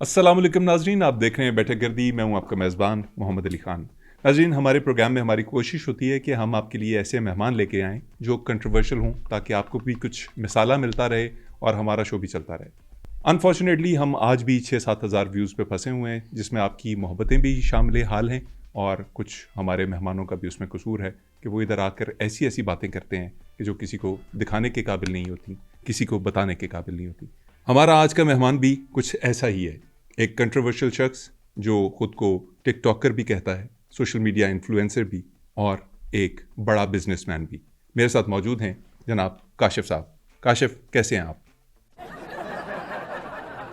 अस्सलाम वालेकुम नाजरीन, आप देख रहे हैं बैठक गर्दी। मैं हूं आपका मेज़बान मोहम्मद अली ख़ान। नाजरीन, हमारे प्रोग्राम में हमारी कोशिश होती है कि हम आपके लिए ऐसे मेहमान लेके आएँ जो कंट्रोवर्शियल हों, ताकि आपको भी कुछ मिसाला मिलता रहे और हमारा शो भी चलता रहे। अनफॉर्चुनेटली हम आज भी 6-7 हज़ार व्यूज़ पे फंसे हुए हैं, जिसमें आपकी मोहब्बतें भी शामिल हाल हैं और कुछ हमारे मेहमानों का भी उसमें कसूर है कि वो इधर आकर ऐसी ऐसी बातें करते हैं कि जो किसी को दिखाने के काबिल नहीं होती, किसी को बताने के काबिल नहीं होती। हमारा आज का मेहमान भी कुछ ऐसा ही है, एक कंट्रोवर्शियल शख्स जो ख़ुद को टिकटॉकर भी कहता है, सोशल मीडिया इन्फ्लुएंसर भी और एक बड़ा बिजनेसमैन भी। मेरे साथ मौजूद हैं जनाब काशिफ साहब। काशिफ, कैसे हैं आप?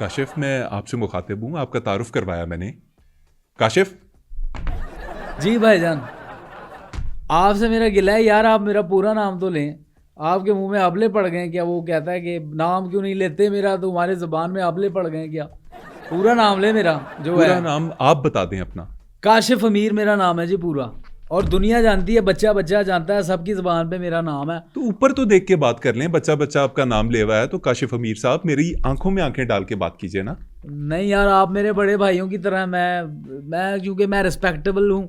काशिफ, मैं आपसे मुखातिब हूँ, आपका तारुफ करवाया मैंने। काशिफ जी भाईजान, आपसे मेरा गिला है यार, आप मेरा पूरा नाम तो लें। आपके मुंह में आबले पड़ गए क्या? वो कहता है कि नाम क्यों नहीं लेते मेरा, तो हमारे ज़बान में आबले पड़ गए क्या? पूरा नाम ले मेरा जो पूरा है। नाम आप बता दें अपना। काशिफ अमीर मेरा नाम है जी पूरा, और दुनिया जानती है, बच्चा बच्चा जानता है, सबकी ज़बान पे मेरा नाम है। तो ऊपर तो देख के बात कर लें, बच्चा बच्चा आपका नाम ले हुआ है तो काशिफ अमीर साहब, मेरी आंखों में आंखें डाल के बात कीजिए ना। नहीं यार, आप मेरे बड़े भाइयों की तरह, मैं क्योंकि मैं रिस्पेक्टेबल हूँ,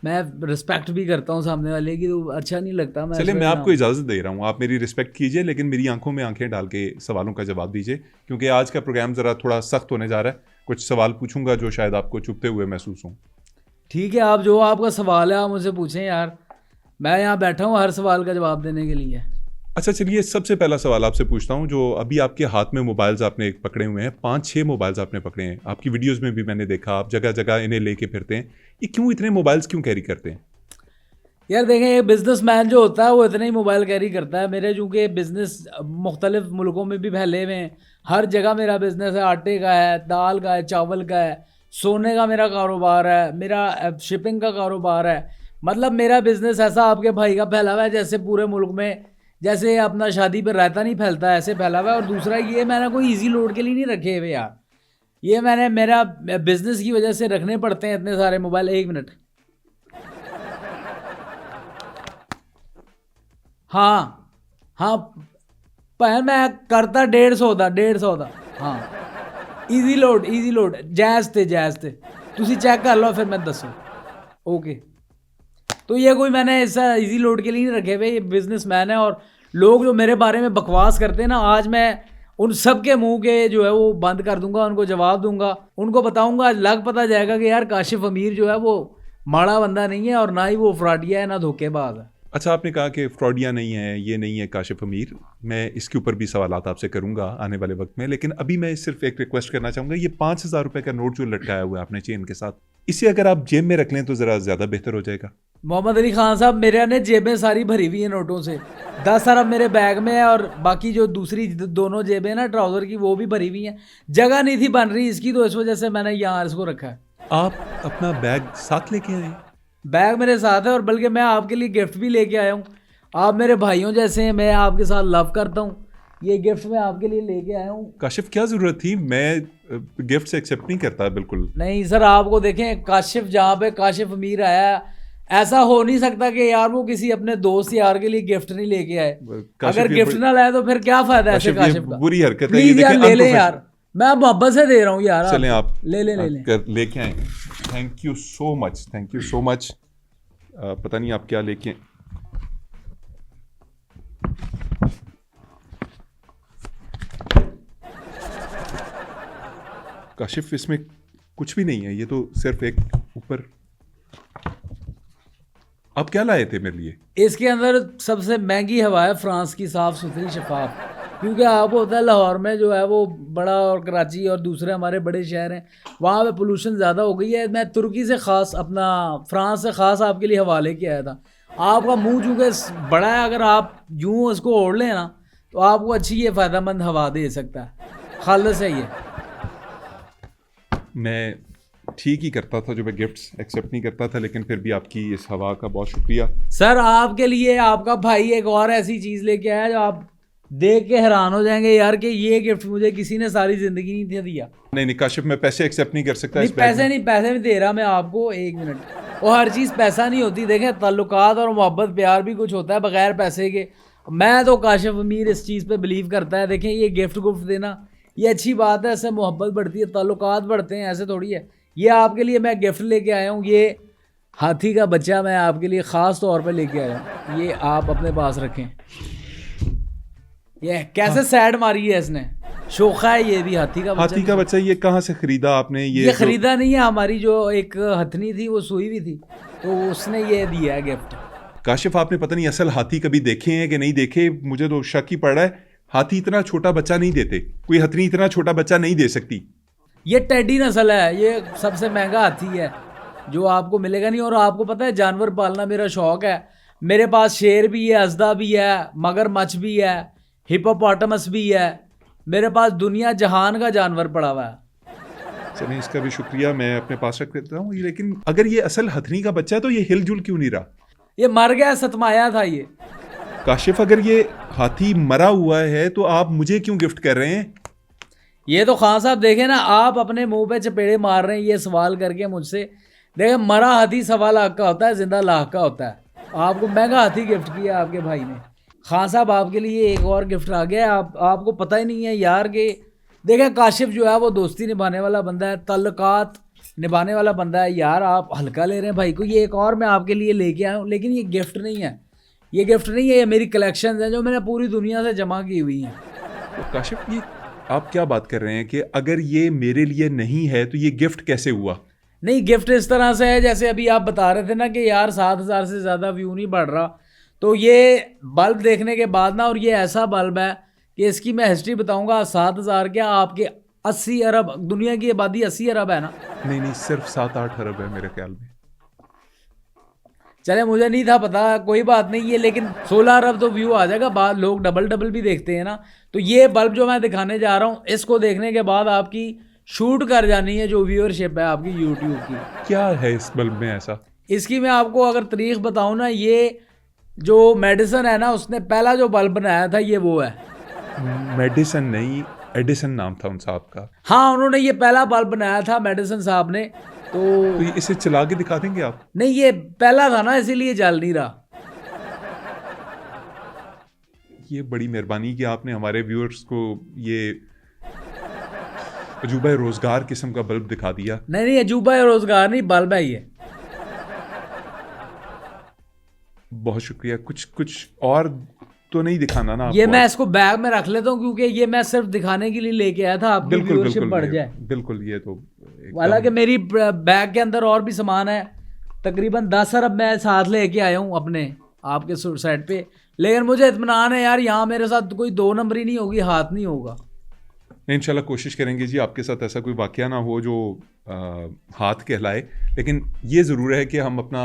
मैं रिस्पेक्ट भी करता हूँ सामने वाले की, तो अच्छा नहीं लगता। चलिए, मैं आपको इजाज़त दे रहा हूँ, आप मेरी रिस्पेक्ट कीजिए, लेकिन मेरी आंखों में आंखें डाल के सवालों का जवाब दीजिए, क्योंकि आज का प्रोग्राम ज़रा थोड़ा सख्त होने जा रहा है। कुछ सवाल पूछूंगा जो शायद आपको चुभते हुए महसूस हों। ठीक है, आप जो आपका सवाल है आप मुझसे पूछें यार, मैं यहाँ बैठा हूँ हर सवाल का जवाब देने के लिए। अच्छा, चलिए, सबसे पहला सवाल आपसे पूछता हूँ। जो अभी आपके हाथ में मोबाइल्स आपने पकड़े हुए हैं, 5-6 मोबाइल्स आपने पकड़े हैं, आपकी वीडियोज़ में भी मैंने देखा, आप जगह जगह इन्हें लेके फिरते हैं। ये क्यों, इतने मोबाइल्स क्यों कैरी करते हैं? यार देखें, एक बिजनेसमैन जो होता है वो इतने ही मोबाइल कैरी करता है। मेरे चूँकि बिज़नेस मुख्तलिफ मुल्कों में भी फैले हुए हैं, हर जगह मेरा बिज़नेस है। आटे का है, दाल का है, चावल का है, सोने का मेरा कारोबार है, मेरा शिपिंग का कारोबार है। मतलब मेरा बिज़नेस ऐसा आपके भाई का फैला हुआ है जैसे पूरे मुल्क में, जैसे अपना शादी पर रायता नहीं फैलता, ऐसे फैला हुआ है। और दूसरा ये, मैंने कोई ईजी लोड के लिए नहीं रखे हुए यार, ये मैंने मेरा बिज़नेस की वजह से रखने पड़ते हैं इतने सारे मोबाइल। 1 मिनट। हाँ हाँ, पर मैं करता 150 ਦਾ। हाँ, ईजी लोड जायज़ थे। तुसी चेक कर लो फिर मैं दसो। ओके, तो ये कोई मैंने ऐसा ईजी लोड के लिए नहीं रखे हुए, ये बिजनेसमैन है। और लोग जो मेरे बारे में बकवास करते हैं ना, आज मैं उन सब के मुंह के जो है वो बंद कर दूंगा, उनको जवाब दूंगा, उनको बताऊंगा, लग पता जाएगा कि यार काशिफ अमीर जो है वो माड़ा बंदा नहीं है, और ना ही वो फ्रॉडिया है, ना धोखेबाज है। अच्छा, आपने कहा कि फ्रॉडिया नहीं है, ये नहीं है काशिफ अमीर। मैं इसके ऊपर भी सवालात आपसे करूंगा आने वाले वक्त में, लेकिन अभी मैं सिर्फ एक रिक्वेस्ट करना चाहूँगा। ये 5,000 रुपये का नोट जो लटकाया हुआ है आपने चेन के साथ, इसे अगर आप जेब में रख लें तो ज़रा ज़्यादा बेहतर हो जाएगा। मोहम्मद अली खान साहब, मेरे ने जेबें सारी भरी हुई हैं नोटों से। 10 अरब मेरे बैग में है, और बाकी जो दूसरी दोनों जेबें ना ट्राउज़र की, वो भी भरी हुई हैं। जगह नहीं थी बन रही इसकी, तो इस वजह से मैंने यहाँ इसको रखा है। आप अपना बैग साथ लेके आए? बैग मेरे साथ है, और बल्कि मैं आपके लिए गिफ्ट भी लेके आया हूँ। आप मेरे भाइयों जैसे हैं, मैं आपके साथ लव करता हूँ। ये गिफ्ट मैं आपके लिए लेके आया हूँ। काशिफ, क्या ज़रूरत थी? मैं गिफ्ट से एक्सेप्ट नहीं करता बिल्कुल। नहीं सर, आपको देखें, काशिफ जहाँ पे काशिफ अमीर आया, ऐसा हो नहीं सकता कि यार वो किसी अपने दोस्त यार के लिए गिफ्ट नहीं लेके आए। अगर गिफ्ट ना लाए तो फिर क्या फायदा है ऐसे काशिफ का? बुरी हरकत है। प्लीज यार ले लें यार, मैं मोहब्बत से दे रहा हूँ यार। चलें, आप ले लेके आए। Thank you so much. पता नहीं आप क्या लेके। काशिफ, इसमें कुछ भी नहीं है, ये तो सिर्फ एक ऊपर। आप क्या लाए थे मेरे लिए? इसके अंदर सबसे महंगी हवा है फ्रांस की, साफ़ सुथरी शफाफ। क्योंकि आपको होता है लाहौर में जो है वो बड़ा, और कराची और दूसरे हमारे बड़े शहर हैं, वहाँ पे पोल्यूशन ज़्यादा हो गई है। मैं तुर्की से ख़ास, अपना फ्रांस से ख़ास आपके लिए हवा लेके आया था। आपका मुंह चूँकि बड़ा है, अगर आप यूँ उसको ओढ़ लें ना, तो आपको अच्छी ये फ़ायदेमंद हवा दे सकता है। खालिस है ये। मैं ठीक ही करता था जो मैं गिफ्ट्स एक्सेप्ट नहीं करता था, लेकिन फिर भी आपकी इस हवा का बहुत शुक्रिया। सर, आपके लिए आपका भाई एक और ऐसी चीज़ लेके आया जो आप देख के हैरान हो जाएंगे यार, कि ये गिफ्ट मुझे किसी ने सारी ज़िंदगी नहीं दिया। नहीं काशिफ, मैं पैसे एक्सेप्ट नहीं कर सकता। नहीं, पैसे नहीं दे रहा मैं आपको। 1 मिनट। और हर चीज़ पैसा नहीं होती। देखें, ताल्लुकात और मोहब्बत प्यार भी कुछ होता है बगैर पैसे के। मैं तो काशिफ अमीर इस चीज़ पे बिलीव करता है। देखें, ये गिफ्ट गुफ्ट देना, ये अच्छी बात है, इससे मोहब्बत बढ़ती है, ताल्लुकात बढ़ते हैं, ऐसे थोड़ी है। ये आपके लिए मैं गिफ्ट लेके आया हूँ, ये हाथी का बच्चा मैं आपके लिए ख़ास तौर पे लेके आया हूँ, ये आप अपने पास रखें। ये कैसे सैड मारी है इसने, शोखा है ये भी हाथी का बच्चा। हाथी का बच्चा ये कहाँ से खरीदा आपने? ये खरीदा नहीं है, हमारी जो एक हथनी थी वो सोई हुई थी तो उसने ये दिया है गिफ्ट। काशिफ, आपने पता नहीं असल हाथी कभी देखे हैं कि नहीं देखे, मुझे तो शक ही पड़ रहा है। हाथी इतना छोटा बच्चा नहीं देते, कोई हथनी इतना छोटा बच्चा नहीं दे सकती। ये टेडी नस्ल है, ये सबसे महंगा हाथी है जो आपको मिलेगा नहीं। और आपको पता है जानवर पालना मेरा शौक है, मेरे पास शेर भी है, अजदा भी है, मगरमच्छ भी है, हिप्पोपोटामस भी है, मेरे पास दुनिया जहान का जानवर पड़ा हुआ है। चलिए, इसका भी शुक्रिया, मैं अपने पास रख देता हूँ। लेकिन अगर ये असल हथनी का बच्चा है तो ये हिलजुल क्यों नहीं रहा? ये मर गया, सतमाया था ये। काशिफ, अगर ये हाथी मरा हुआ है तो आप मुझे क्यों गिफ्ट कर रहे हैं? ये तो खान साहब देखे ना, आप अपने मुंह पे चपेड़े मार रहे हैं ये सवाल करके मुझसे। देखे, मरा हाथी 1.25 लाख का होता है, जिंदा लाख का होता है। आपको महंगा हाथी गिफ्ट किया आपके भाई ने। खान साहब, आपके लिए एक और गिफ्ट आ गया है, आपको पता ही नहीं है यार कि देखें काशिफ जो है वो दोस्ती निभाने वाला बंदा है, ताल्लुकात निभाने वाला बंदा है यार। आप हल्का ले रहे हैं भाई को। ये एक और मैं आपके लिए लेके आया हूँ, लेकिन ये गिफ्ट नहीं है, ये गिफ्ट नहीं है, ये मेरी कलेक्शन है जो मैंने पूरी दुनिया से जमा की हुई हैं। तो काशिफ, ये आप क्या बात कर रहे हैं कि अगर ये मेरे लिए नहीं है तो ये गिफ्ट कैसे हुआ? नहीं, गिफ्ट इस तरह से है जैसे अभी आप बता रहे थे ना कि यार 7,000 से ज़्यादा व्यू नहीं बढ़ रहा, तो ये बल्ब देखने के बाद ना, और ये ऐसा बल्ब है कि इसकी मैं हिस्ट्री बताऊंगा। 7,000 क्या, आपके 80 अरब, दुनिया की आबादी 80 अरब है ना। नहीं, सिर्फ 7-8 अरब है मेरे ख्याल में। चले, मुझे नहीं था पता, कोई बात नहीं है, लेकिन 16 अरब तो व्यू आ जाएगा। बाद लोग डबल भी देखते हैं ना। तो ये बल्ब जो मैं दिखाने जा रहा हूँ, इसको देखने के बाद आपकी शूट कर जानी है जो व्यूअरशिप है आपकी यूट्यूब की। क्या है इस बल्ब में ऐसा? इसकी मैं आपको अगर तारीख बताऊँ ना, ये जो मेडिसन है ना, उसने पहला जो बल्ब बनाया था ये वो है। मेडिसन नहीं, एडिसन नाम था उन साहब का। हाँ, उन्होंने ये पहला बल्ब बनाया था मेडिसन साहब ने। तो इसे चला के दिखा देंगे आप? नहीं, ये पहला था ना, इसीलिए जल नहीं रहा। ये बड़ी मेहरबानी कि आपने हमारे व्यूअर्स को ये अजूबा रोजगार किस्म का बल्ब दिखा दिया। नहीं, अजूबा रोजगार नहीं, बल्ब है ये। बहुत शुक्रिया। कुछ और तो नहीं दिखाना ना? ये मैं इसको बैग में रख लेता हूँ क्योंकि ये मैं सिर्फ दिखाने के लिए लेके आया था, आपकी व्यूअरशिप बढ़ जाए। बिल्कुल, ये तो हालांकि मेरी बैग के अंदर और भी सामान है, तकरीबन 10 अरब मैं साथ लेके आया हूँ अपने आपके साइड पे। लेकिन मुझे इत्मीनान है यार, यहाँ मेरे साथ कोई 2 नंबरी नहीं होगी, हाथ नहीं होगा। इंशाल्लाह कोशिश करेंगे जी आपके साथ ऐसा कोई वाकया ना हो जो हाथ कहलाए। लेकिन ये ज़रूर है कि हम अपना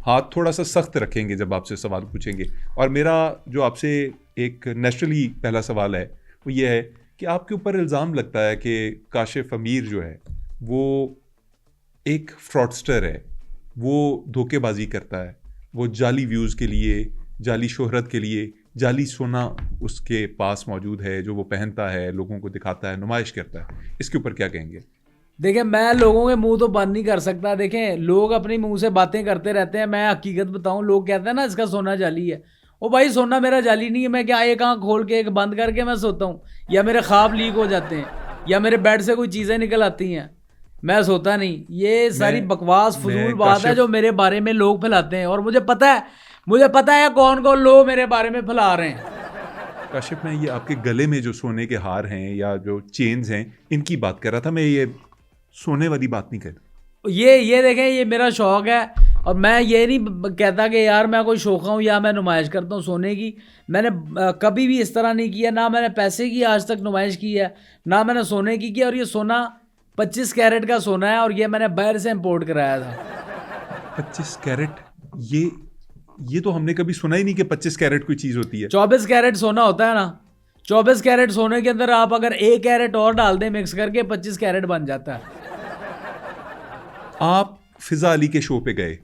हाथ थोड़ा सा सख्त रखेंगे जब आपसे सवाल पूछेंगे। और मेरा जो आपसे एक नेचुरली पहला सवाल है वो ये है कि आपके ऊपर इल्ज़ाम लगता है कि काशिफ अमीर जो है वो एक फ्रॉडस्टर है, वो धोखेबाजी करता है, वो जाली व्यूज़ के लिए, जाली शोहरत के लिए, जाली सोना उसके पास मौजूद है जो वो पहनता है, लोगों को दिखाता है, नुमाइश करता है। इसके ऊपर क्या कहेंगे? देखें, मैं लोगों के मुंह तो बंद नहीं कर सकता। देखें, लोग अपने मुंह से बातें करते रहते हैं, मैं हकीकत बताऊं, लोग कहते हैं ना इसका सोना जाली है। ओ भाई, सोना मेरा जाली नहीं है। मैं क्या एक आँख खोल के एक बंद करके मैं सोता हूँ, या मेरे ख्वाब लीक हो जाते हैं, या मेरे बेड से कोई चीज़ें निकल आती हैं, मैं सोता नहीं। ये सारी बकवास फजूल बात है जो मेरे बारे में लोग फैलाते हैं, और मुझे पता है कौन कौन लोग मेरे बारे में फैला रहे हैं। काशिफ, मैं ये आपके गले में जो सोने के हार हैं या जो चेन्स हैं इनकी बात कर रहा था, मैं ये सोने वाली बात नहीं कर रहा। ये देखें, ये मेरा शौक़ है, और मैं ये नहीं कहता कि यार मैं कोई शौक़ा हूँ या मैं नुमाइश करता हूँ सोने की। मैंने कभी भी इस तरह नहीं किया, ना मैंने पैसे की आज तक नुमाइश की है, ना मैंने सोने की और ये सोना 25 कैरेट का सोना है, और ये मैंने बाहर से इम्पोर्ट कराया था। 25 कैरेट? ये तो हमने कभी सुना ही नहीं कि 25 कैरेट कोई चीज़ होती है। 24 कैरेट सोना होता है ना। 24 कैरेट सोने के अंदर आप अगर 1 कैरेट और डाल दें मिक्स करके, 25 कैरेट बन जाता है। आप फिजा अली के शो पे गए,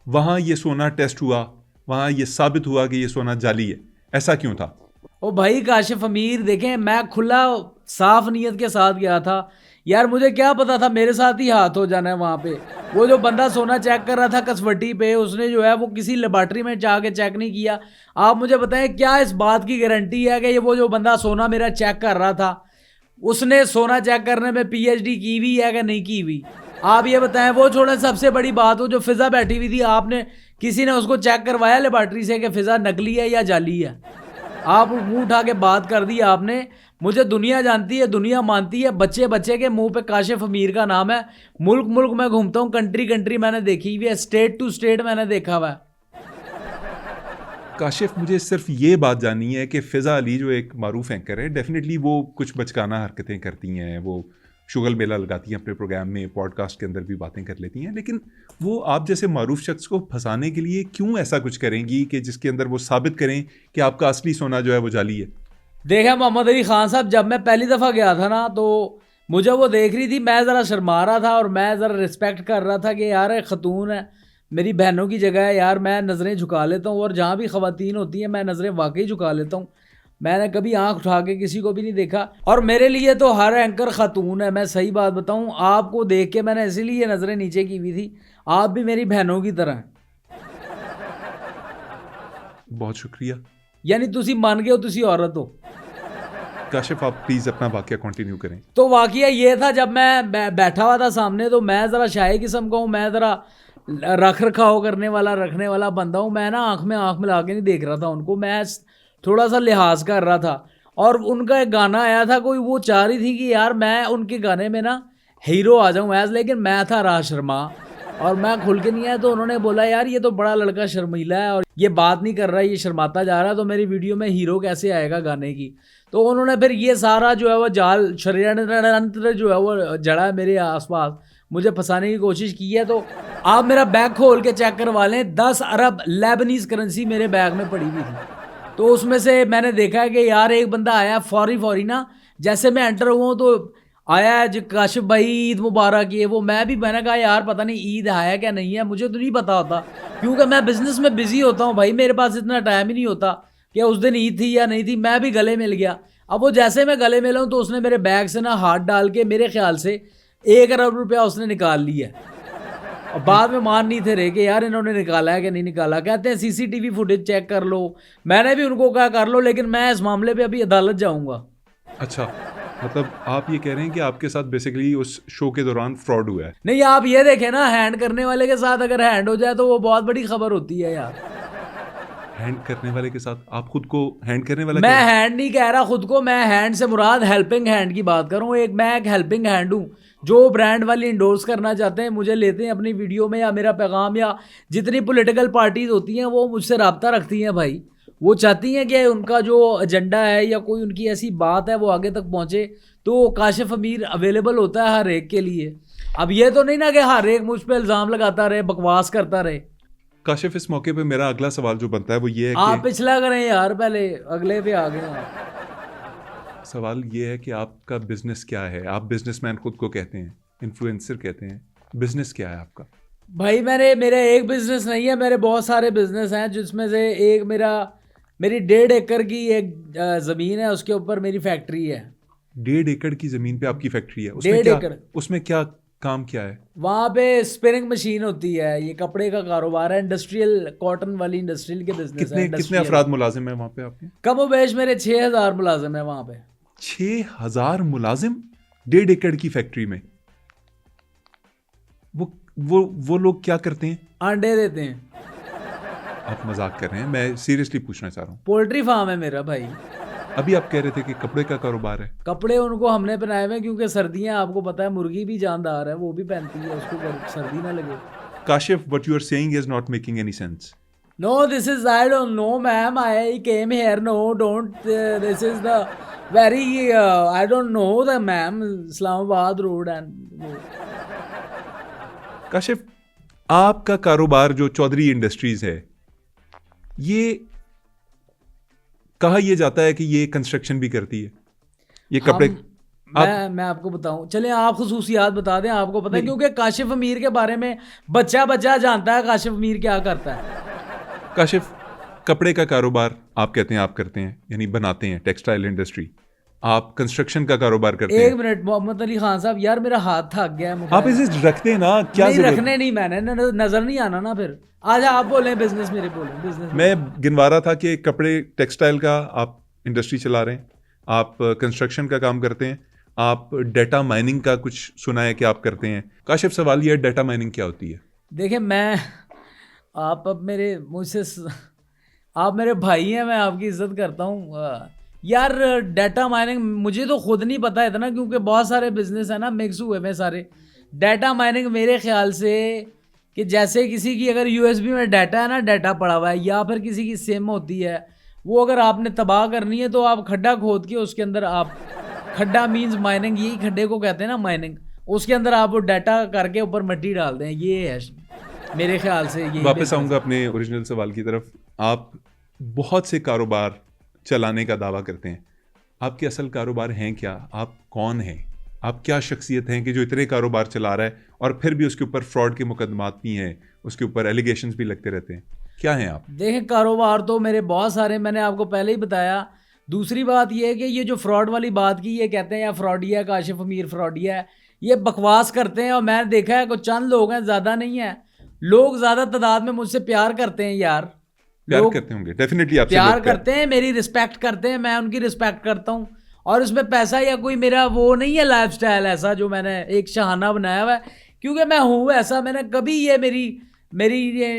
वहां ये सोना टेस्ट हुआ, वहां ये साबित हुआ कि ये सोना जाली है, ऐसा क्यों था? ओ भाई काशिफ अमीर, देखें मैं खुला साफ नीयत के साथ गया था यार, मुझे क्या पता था मेरे साथ ही हाथ हो जाना है वहाँ पे। वो जो बंदा सोना चेक कर रहा था कसवटी पे, उसने जो है वो किसी लेबॉर्ट्री में जाके चेक नहीं किया। आप मुझे बताएं क्या इस बात की गारंटी है कि ये वो जो बंदा सोना मेरा चेक कर रहा था उसने सोना चेक करने में पीएचडी की हुई है कि नहीं की हुई? आप ये बताएं। वो छोड़ें, सबसे बड़ी बात, वो जो फिजा बैठी हुई थी, आपने किसी ने उसको चेक करवाया लेबॉर्ट्री से कि फिजा नकली है या जाली है? आप मुंह उठा के बात कर दी आपने। मुझे दुनिया जानती है, दुनिया मानती है। बच्चे बच्चे के मुंह पे काशिफ अमीर का नाम है। मुल्क मुल्क में घूमता हूँ, कंट्री कंट्री मैंने देखी हुई है, स्टेट टू स्टेट मैंने देखा हुआ है। काशिफ, मुझे सिर्फ ये बात जाननी है कि फ़िज़ा अली जो एक मारूफ एंकर है, डेफिनेटली वो कुछ बचकाना हरकतें करती हैं, वो शुगल मेला लगाती हैं अपने प्रोग्राम में, पॉडकास्ट के अंदर भी बातें कर लेती हैं, लेकिन वो आप जैसे मारूफ शख्स को फंसाने के लिए क्यों ऐसा कुछ करेंगी कि जिसके अंदर वो साबित करें कि आपका असली सोना जो है वो जाली है? देखा मोहम्मद अली खान साहब, जब मैं पहली दफ़ा गया था ना, तो मुझे वो देख रही थी, मैं ज़रा शर्मा रहा था और मैं ज़रा रिस्पेक्ट कर रहा था कि यार ख़तून है, मेरी बहनों की जगह है यार, मैं नज़रें झुका लेता हूँ। और जहाँ भी ख़वातीन होती हैं मैं नज़रें वाकई झुका लेता हूँ। मैंने कभी आंख उठा के किसी को भी नहीं देखा। और मेरे लिए तो हर एंकर ख़ातून है। मैं सही बात बताऊँ, आपको देख के मैंने इसीलिए नज़रें नीचे की हुई थी। आप भी मेरी बहनों की तरह हैं। बहुत शुक्रिया। यानी तुसी मान गए हो, तुसी औरत हो। काशिफ, आप प्लीज़ अपना वाक़या कंटिन्यू करें। तो वाक़या ये था, जब मैं बैठा हुआ था सामने, तो मैं ज़रा शाही किस्म का हूँ, मैं ज़रा रख रखाव करने वाला, रखने वाला बंदा हूँ। मैं ना आँख में आँख मिला के नहीं देख रहा था उनको, मैं थोड़ा सा लिहाज कर रहा था। और उनका एक गाना आया था कोई, वो चाह रही थी कि यार मैं उनके गाने में ना हीरो आ जाऊँ एज, लेकिन मैं था राज शर्मा और मैं खुल के नहीं आया। तो उन्होंने बोला यार ये तो बड़ा लड़का शर्मीला है और ये बात नहीं कर रहा है, ये शर्माता जा रहा है, तो मेरी वीडियो में हीरो कैसे आएगा गाने की। तो उन्होंने फिर ये सारा जो है वो जाल षड्यंत्र जो है वो जड़ा है मेरे आसपास, मुझे फंसाने की कोशिश की है। तो आप मेरा बैग खोल के चेक करवा लें, 10 अरब लेबनीज़ करेंसी मेरे बैग में पड़ी हुई थी। तो उसमें से मैंने देखा है कि यार एक बंदा आया फौरी ना, जैसे मैं एंटर हुआ तो आया है जो काशिफ भाई ईद मुबारक ये वो। मैंने कहा यार पता नहीं ईद है क्या नहीं है, मुझे तो नहीं पता होता, क्योंकि मैं बिज़नेस में बिज़ी होता हूँ भाई, मेरे पास इतना टाइम ही नहीं होता कि उस दिन ईद थी या नहीं थी। मैं भी गले मिल गया। अब वो जैसे मैं गले मिला हूँ तो उसने मेरे बैग से ना हाथ डाल के मेरे ख्याल से 1 अरब रुपया उसने निकाल लिया। और बाद में मान नहीं थे रहे कि यार इन्होंने निकाला है कि नहीं निकाला। कहते हैं सीसीटीवी फुटेज चेक कर लो। मैंने भी उनको कहा कर लो, लेकिन मैं इस मामले पे अभी अदालत जाऊंगा। अच्छा, मतलब आप ये कह रहे हैं कि आपके साथ बेसिकली उस शो के दौरान फ्रॉड हुआ है? नहीं, आप ये देखें ना, हैंड करने वाले के साथ अगर हैंड हो जाए तो वो बहुत बड़ी खबर होती है यार। हैंड करने वाले के साथ? आप खुद को हैंड करने वाला मैं हैंड नहीं कह रहा खुद को, मैं हैंड से मुराद हेल्पिंग हैंड की बात कर रहा हूँ। मैं एक हेल्पिंग हैंड हूँ। जो ब्रांड वाले इंडोर्स करना चाहते हैं, मुझे लेते हैं अपनी वीडियो में, या मेरा पैगाम, या जितनी पॉलिटिकल पार्टीज होती हैं वो मुझसे रब्ता रखती हैं भाई। वो चाहती हैं कि उनका जो एजेंडा है या कोई उनकी ऐसी बात है वो आगे तक पहुँचे, तो काशिफ अमीर अवेलेबल होता है हर एक के लिए। अब ये तो नहीं ना कि हर एक मुझ पर इल्ज़ाम लगाता रहे, बकवास करता रहे। काशिफ, इस मौके पे मेरा अगला सवाल जो बनता है वो ये है आप कि पिछला करें यार, पहले अगले पे आ गए आप। सवाल ये है कि आपका बिजनेस क्या है? आप बिजनेसमैन खुद को कहते हैं, इन्फ्लुएंसर कहते हैं, बिजनेस क्या है आपका? भाई मेरे एक बिजनेस नहीं है, मेरे बहुत सारे बिजनेस हैं, जिसमें से एक मेरी 1.5 एकड़ की एक ज़मीन है, उसके ऊपर मेरी फैक्ट्री है। 1.5 एकड़ की ज़मीन पे आपकी फैक्ट्री है? 1.5 एकड़। उसमें क्या काम क्या है? वहाँ पे स्पिनिंग मशीन होती है, ये कपड़े का कारोबार है, इंडस्ट्रियल कॉटन वाली इंडस्ट्रियल के बिजनेस है। कितने अफराद मुलाजिम है वहाँ पे आपके? कमोबेश मेरे 6000 मुलाजिम है वहाँ पे। 6000 मुलाजिम 1.5 एकड़ की फैक्ट्री में? वो लोग क्या करते हैं? अंडे देते हैं। आप मजाक कर रहे हैं? मैं सीरियसली पूछना चाह रहा हूँ। पोल्ट्री फार्म है मेरा भाई। अभी आप कह रहे थे कि कपड़े का कारोबार है। कपड़े उनको हमने पहनाए हुए, क्योंकि सर्दियाँ आपको पता है, मुर्गी भी जानदार है, वो भी पहनती है, उसको सर्दी ना लगे। Kashif, what you are saying is not making any sense. No, this is, I don't know, ma'am. I came here. No, don't. This is the very, I don't know the ma'am. Islamabad Road and. Kashif, आपका कारोबार जो Chaudhary industries है, ये कहा यह जाता है कि ये कंस्ट्रक्शन भी करती है, ये कपड़े। मैं आपको बताऊं, चलें आप खुसूसियात बता दें, आपको पता है, क्योंकि काशिफ अमीर के बारे में बच्चा जानता है काशिफ अमीर क्या करता है। काशिफ, कपड़े का कारोबार आप कहते हैं आप करते हैं, यानी बनाते हैं, टेक्सटाइल इंडस्ट्री। आप कंस्ट्रक्शन का कारोबार करते हैं। एक मिनट मोहम्मद अली खान साहब, यार मेरा हाथ थक गया है। आप इसे रखते हैं ना, क्या नहीं रखने नहीं, मैंने नजर नहीं आना ना। फिर आज आप बोलें बिजनेस, मेरे बोलें बिजनेस। मैं गिनवा रहा था कि कपड़े टेक्सटाइल का आप इंडस्ट्री चला रहे हैं, आप कंस्ट्रक्शन का काम करते हैं, आप डेटा माइनिंग का कुछ सुना है कि आप करते हैं। काशिफ, सवाल ये है, डेटा माइनिंग क्या होती है? देखिए आप अब आप मेरे भाई हैं, मैं आपकी इज्जत करता हूँ यार। डाटा माइनिंग मुझे तो खुद नहीं पता इतना, क्योंकि बहुत सारे बिजनेस है ना मिक्स हुए में सारे। डाटा माइनिंग मेरे ख्याल से कि जैसे किसी की अगर यूएसबी में डाटा है ना, डाटा पड़ा हुआ है, या फिर किसी की सिम होती है, वो अगर आपने तबाह करनी है तो आप खड्डा खोद के उसके अंदर आप, खड्डा मीन्स माइनिंग, यही खड्डे को कहते हैं ना माइनिंग, उसके अंदर आप वो डाटा करके ऊपर मिट्टी डाल दें। ये है मेरे ख्याल से। ये वापस आऊँगा अपने ओरिजिनल सवाल की तरफ। आप बहुत से कारोबार चलाने का दावा करते हैं, आपके असल कारोबार हैं क्या? आप कौन हैं? आप क्या शख्सियत हैं कि जो इतने कारोबार चला रहा है और फिर भी उसके ऊपर फ्रॉड के मुकदमात भी हैं, उसके ऊपर एलिगेशंस भी लगते रहते हैं? क्या हैं आप? देखें, कारोबार तो मेरे बहुत सारे, मैंने आपको पहले ही बताया। दूसरी बात ये है कि ये जो फ्रॉड वाली बात की, ये कहते हैं या फ्रॉडिया, काशिफ अमीर फ्रॉडिया है, ये बकवास करते हैं। और मैंने देखा है कुछ चंद लोग हैं, ज़्यादा नहीं है लोग, ज़्यादा तादाद में मुझसे प्यार करते हैं यार। प्यार करते होंगे डेफिनेटली, आपसे प्यार करते हैं, मेरी रिस्पेक्ट करते हैं, मैं उनकी रिस्पेक्ट करता हूँ। और उसमें पैसा या कोई मेरा वो नहीं है लाइफस्टाइल ऐसा जो मैंने एक शहाना बनाया हुआ है, क्योंकि मैं हूँ ऐसा। मैंने कभी ये मेरी ये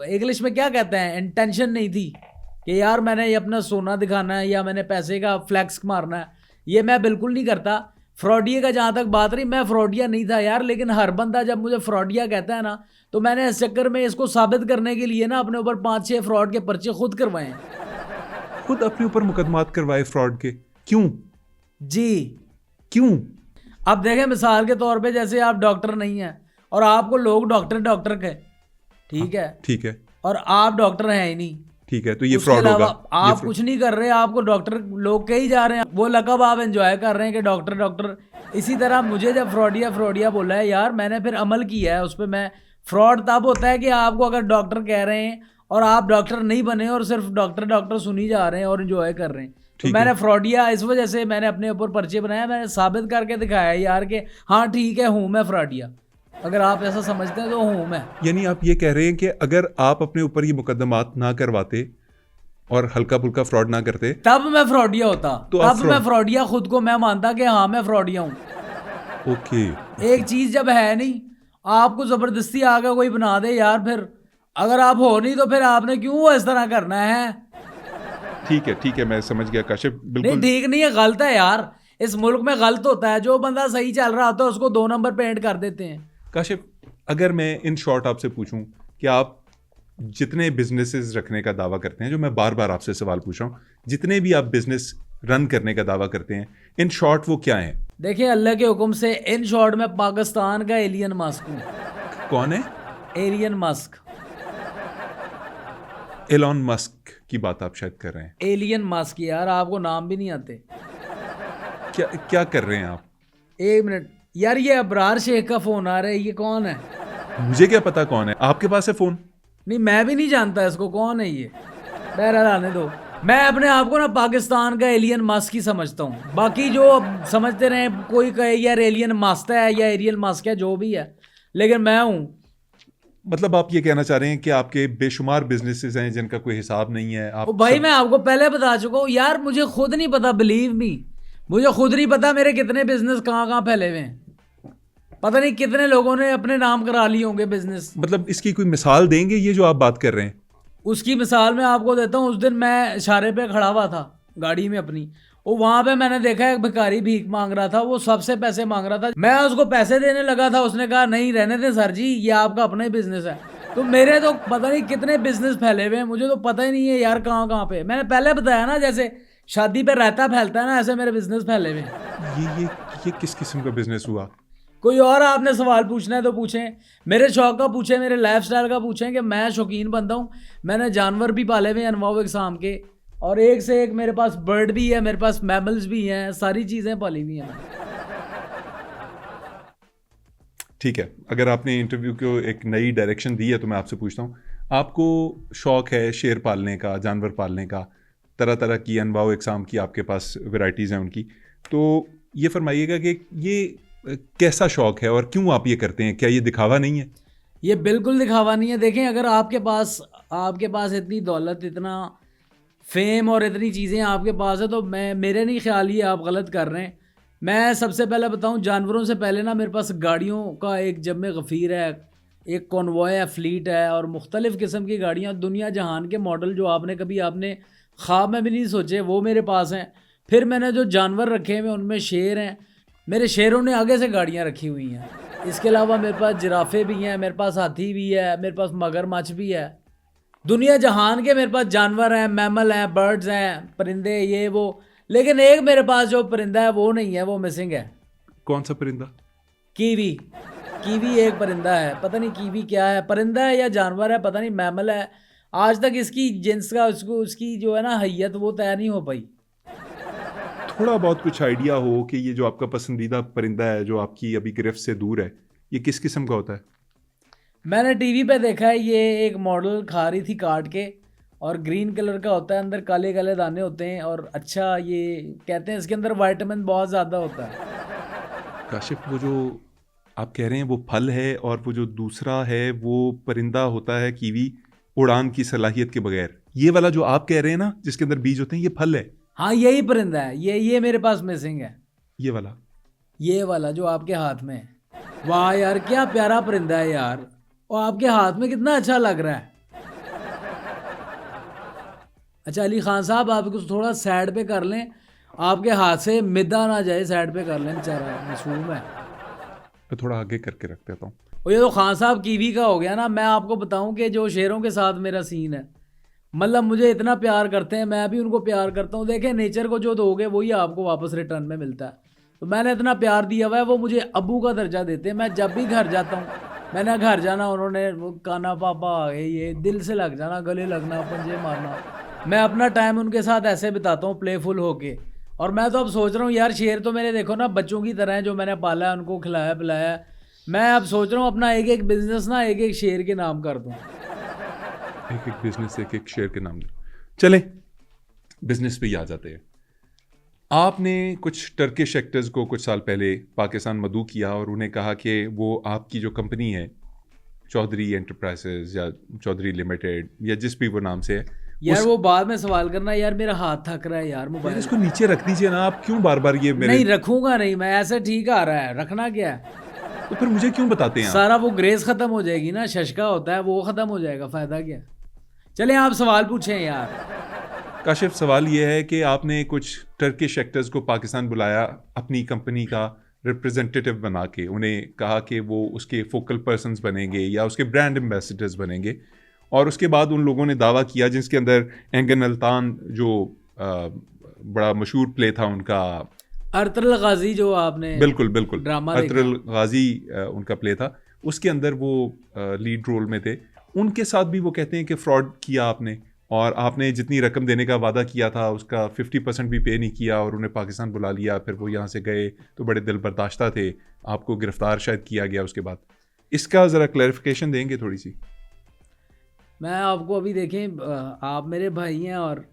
इंग्लिश में क्या कहते हैं, इंटेंशन नहीं थी कि यार मैंने ये अपना सोना दिखाना है या मैंने पैसे का फ्लैक्स मारना है। ये मैं बिल्कुल नहीं करता। फ्रॉडिया का जहाँ तक बात रही, मैं फ्रॉडिया नहीं था यार, लेकिन हर बंदा जब मुझे फ्रॉडिया कहता है ना, तो मैंने इस चक्कर में इसको साबित करने के लिए ना अपने ऊपर 5-6 फ्रॉड के पर्चे खुद करवाए हैं। खुद अपने ऊपर मुकदमात करवाए फ्रॉड के? क्यों जी? क्यों? अब देखें, मिसाल के तौर पे जैसे आप डॉक्टर नहीं हैं और आपको लोग डॉक्टर कहे, ठीक है, ठीक है, और आप डॉक्टर हैं ही नहीं, ठीक है, तो ये उसके फ्रॉड अलावा होगा। आप कुछ नहीं कर रहे, आपको डॉक्टर लोग कही जा रहे हैं, वो लकब आप एंजॉय कर रहे हैं कि डॉक्टर। इसी तरह मुझे जब फ्रॉडिया बोला है यार, मैंने फिर अमल किया है उस पर। मैं फ्रॉड तब होता है कि आपको अगर डॉक्टर कह रहे हैं और आप डॉक्टर नहीं बने और सिर्फ डॉक्टर सुनी जा रहे हैं और एंजॉय कर रहे हैं। तो मैंने फ्रॉडिया, इस वजह से मैंने अपने ऊपर पर्चे बनाया, मैंने साबित करके दिखाया यार कि हाँ ठीक है, हूँ मैं फ्रॉडिया। अगर आप ऐसा समझते हैं तो हूँ मैं। यानी आप ये कह रहे हैं कि अगर आप अपने ऊपर ये मुकदमात ना करवाते और हल्का फुल्का फ्रॉड ना करते, तब मैं फ्रॉडिया होता, तो तब मैं फ्रॉडिया खुद को मैं मानता कि हाँ मैं फ्रॉडिया हूँ। ओके। एक चीज जब है नहीं, आपको जबरदस्ती आगे कोई बना दे यार, फिर अगर आप हो नहीं तो फिर आपने क्यों इस तरह करना है? ठीक है, मैं समझ गया काशिफ, बिल्कुल नहीं, ठीक नहीं है, गलत है यार। इस मुल्क में गलत होता है, जो बंदा सही चल रहा होता है उसको 2 नंबर पेंट कर देते हैं। काशिफ, अगर मैं इन शॉर्ट आपसे पूछूं कि आप जितने बिजनेसेस रखने का दावा करते हैं, जो मैं बार बार आपसे सवाल पूछ रहा हूँ, जितने भी आप बिजनेस रन करने का दावा करते हैं, इन शॉर्ट वो क्या हैं? देखिए, अल्लाह के हुक्म से इन शॉर्ट में पाकिस्तान का एलियन मस्क हूँ। कौन है? Alien Musk. एलॉन मस्क की बात आप शायद कर रहे हैं। एलियन मस्क यार, आपको नाम भी नहीं आते। क्या कर रहे हैं आप? 1 मिनट यार, ये अबरार शेख का फोन आ रहा है, ये कौन है? मुझे क्या पता कौन है, आपके पास है फोन? नहीं, मैं भी नहीं जानता इसको, कौन है ये। बहरहाल आने दो। मैं अपने आप को ना पाकिस्तान का एलियन मस्क ही समझता हूँ। बाकी जो समझते रहे, कोई कहे यार एलियन मस्त है या एलियन मस्क है, जो भी है, लेकिन मैं हूँ। मतलब आप ये कहना चाह रहे हैं कि आपके बेशुमार बिजनेसेस हैं जिनका कोई हिसाब नहीं है? आप भाई मैं आपको पहले बता चुका हूँ यार, मुझे खुद नहीं पता, बिलीव मी, मुझे खुद नहीं पता मेरे कितने बिजनेस कहाँ फैले हुए हैं। पता नहीं कितने लोगों ने अपने नाम करा लिए होंगे बिजनेस। मतलब इसकी कोई मिसाल देंगे, ये जो आप बात कर रहे हैं? उसकी मिसाल मैं आपको देता हूँ। उस दिन मैं इशारे पे खड़ा हुआ था गाड़ी में अपनी, वो वहां पे मैंने देखा एक भिखारी भीख मांग रहा था, वो सबसे पैसे मांग रहा था। मैं उसको पैसे देने लगा था, उसने कहा नहीं रहने दें सर जी, ये आपका अपना ही बिजनेस है। तो मेरे तो पता नहीं कितने बिजनेस फैले हुए हैं, मुझे तो पता ही नहीं है यार कहाँ पे। मैंने पहले बताया ना, जैसे शादी पे रायता फैलता है ना, ऐसे मेरे बिजनेस फैले हुए हैं। ये किस किस्म का बिजनेस हुआ? कोई और आपने सवाल पूछना है तो पूछें, मेरे शौक का पूछें, मेरे लाइफस्टाइल का पूछें कि मैं शौकीन बंदा हूँ। मैंने जानवर भी पाले हुए हैं अनवाउ इकसाम के, और एक से एक मेरे पास बर्ड भी है, मेरे पास मैमल्स भी हैं, सारी चीज़ें पाली हुई हैं। ठीक है, अगर आपने इंटरव्यू को एक नई डायरेक्शन दी है तो मैं आपसे पूछता हूँ, आपको शौक है शेर पालने का, जानवर पालने का, तरह तरह की अनवाउ इकसाम की आपके पास वैरायटीज़ हैं उनकी, तो ये फरमाइएगा कि ये कैसा शौक है और क्यों आप ये करते हैं? क्या ये दिखावा नहीं है? ये बिल्कुल दिखावा नहीं है। देखें, अगर आपके पास इतनी दौलत, इतना फेम और इतनी चीज़ें आपके पास है, तो मेरे नहीं ख्याल ये आप गलत कर रहे हैं। मैं सबसे पहले बताऊं, जानवरों से पहले ना मेरे पास गाड़ियों का एक जम गफ़ीर है, एक कॉन्वॉय है, फ्लीट है, और मुख्तलिफ़ किस्म की गाड़ियाँ, दुनिया जहान के मॉडल जो आपने ख्वाब में भी नहीं सोचे, वो मेरे पास हैं। फिर मैंने जो जानवर रखे हैं उनमें शेर हैं, मेरे शेरों ने आगे से गाड़ियाँ रखी हुई हैं। इसके अलावा मेरे पास जिराफे भी हैं, मेरे पास हाथी भी है, मेरे पास मगरमच्छ भी है। दुनिया जहान के मेरे पास जानवर हैं, मैमल हैं, बर्ड्स हैं, परिंदे, ये वो। लेकिन एक मेरे पास जो परिंदा है वो नहीं है, वो मिसिंग है। कौन सा परिंदा? कीवी। कीवी एक परिंदा है, पता नहीं कीवी क्या है, परिंदा है या जानवर है, पता नहीं, मैमल है। आज तक इसकी जिन्स का उसकी जो है ना हैयत, वो तय नहीं हो पाई। थोड़ा बहुत कुछ आइडिया हो कि ये जो आपका पसंदीदा परिंदा है जो आपकी अभी गिरफ्त से दूर है, ये किस किस्म का होता है? मैंने टीवी पे देखा है, ये एक मॉडल खा रही थी काट के, और ग्रीन कलर का होता है, अंदर काले काले दाने होते हैं, और अच्छा ये कहते हैं इसके अंदर विटामिन बहुत ज़्यादा होता है। काशिफ, वो जो आप कह रहे हैं वो फल है, और वो जो दूसरा है वो परिंदा होता है कीवी, उड़ान की सलाहियत के बगैर। ये वाला जो आप कह रहे हैं ना, जिसके अंदर बीज होते हैं, ये फल है? हाँ, यही परिंदा है, ये मेरे पास मिसिंग है। ये वाला जो आपके हाथ में है। वाह यार, क्या प्यारा परिंदा है यार, और आपके हाथ में कितना अच्छा लग रहा है। अच्छा अली खान साहब, आप कुछ थोड़ा साइड पे कर लें, आपके हाथ से मिदा ना जाए, साइड पे कर लें, बेचारा मासूम है। मैं थोड़ा आगे करके रख देता हूँ। और ये तो खान साहब कीवी का हो गया ना। मैं आपको बताऊं कि जो शेरों के साथ मेरा सीन है, मतलब मुझे इतना प्यार करते हैं, मैं भी उनको प्यार करता हूँ। देखें, नेचर को जो दोगे वही आपको वापस रिटर्न में मिलता है। तो मैंने इतना प्यार दिया हुआ है, वो मुझे अब्बू का दर्जा देते हैं। मैं जब भी घर जाता हूँ, मैंने घर जाना, उन्होंने वो काना पापा आ गए, ये दिल से लग जाना, गले लगना, पंजे मारना। मैं अपना टाइम उनके साथ ऐसे बिताता हूँ, प्लेफुल होके। और मैं तो अब सोच रहा हूँ यार, शेर तो मेरे देखो ना बच्चों की तरह है, जो मैंने पाला है, उनको खिलाया पिलाया। मैं अब सोच रहा हूँ अपना एक एक बिजनेस ना एक एक शेर के नाम कर दूँ। एक एक बिजनेस एक एक शेर के नाम। चलें बिजनेस पे ही आ जाते हैं। आपने कुछ टर्किश एक्टर्स को कुछ साल पहले पाकिस्तान मदऊ किया, और उन्हें कहा कि वो आपकी जो कंपनी है, चौधरी एंटरप्राइजेज या चौधरी लिमिटेड या जिस भी वो नाम से है, यार वो बाद में सवाल करना यार, मेरा हाथ थक रहा है यार, मोबाइल इसको नीचे रख दीजिए ना। आप क्यों बार बार ये मेरे... नहीं रखूंगा, नहीं मैं, ऐसे ठीक आ रहा है, रखना क्या है? तो फिर मुझे क्यों बताते हैं आप? सारा वो ग्रेस खत्म हो जाएगी ना, शशका होता है वो खत्म हो जाएगा, फायदा क्या? चलें आप सवाल पूछें यार। काशिफ, सवाल ये है कि आपने कुछ टर्किश एक्टर्स को पाकिस्तान बुलाया अपनी कंपनी का रिप्रेजेंटेटिव बना के, उन्हें कहा कि वो उसके फोकल पर्सन्स बनेंगे या उसके ब्रांड एम्बेसडर्स बनेंगे, और उसके बाद उन लोगों ने दावा किया, जिसके अंदर एंगन अल्तान जो बड़ा मशहूर प्ले था उनका, अर्तुगरुल गाजी, जो आपने बिल्कुल बिल्कुल ड्रामा अर्तुगरुल गाजी उनका प्ले था, उसके अंदर वो लीड रोल में थे। उनके साथ भी वो कहते हैं कि फ्रॉड किया आपने, और आपने जितनी रकम देने का वादा किया था उसका 50% भी पे नहीं किया, और उन्हें पाकिस्तान बुला लिया। फिर वो यहाँ से गए तो बड़े दिल बर्दाश्ता थे, आपको गिरफ्तार शायद किया गया उसके बाद। इसका ज़रा क्लैरिफिकेशन देंगे थोड़ी सी? मैं आपको अभी देखें, आप मेरे भाई हैं, और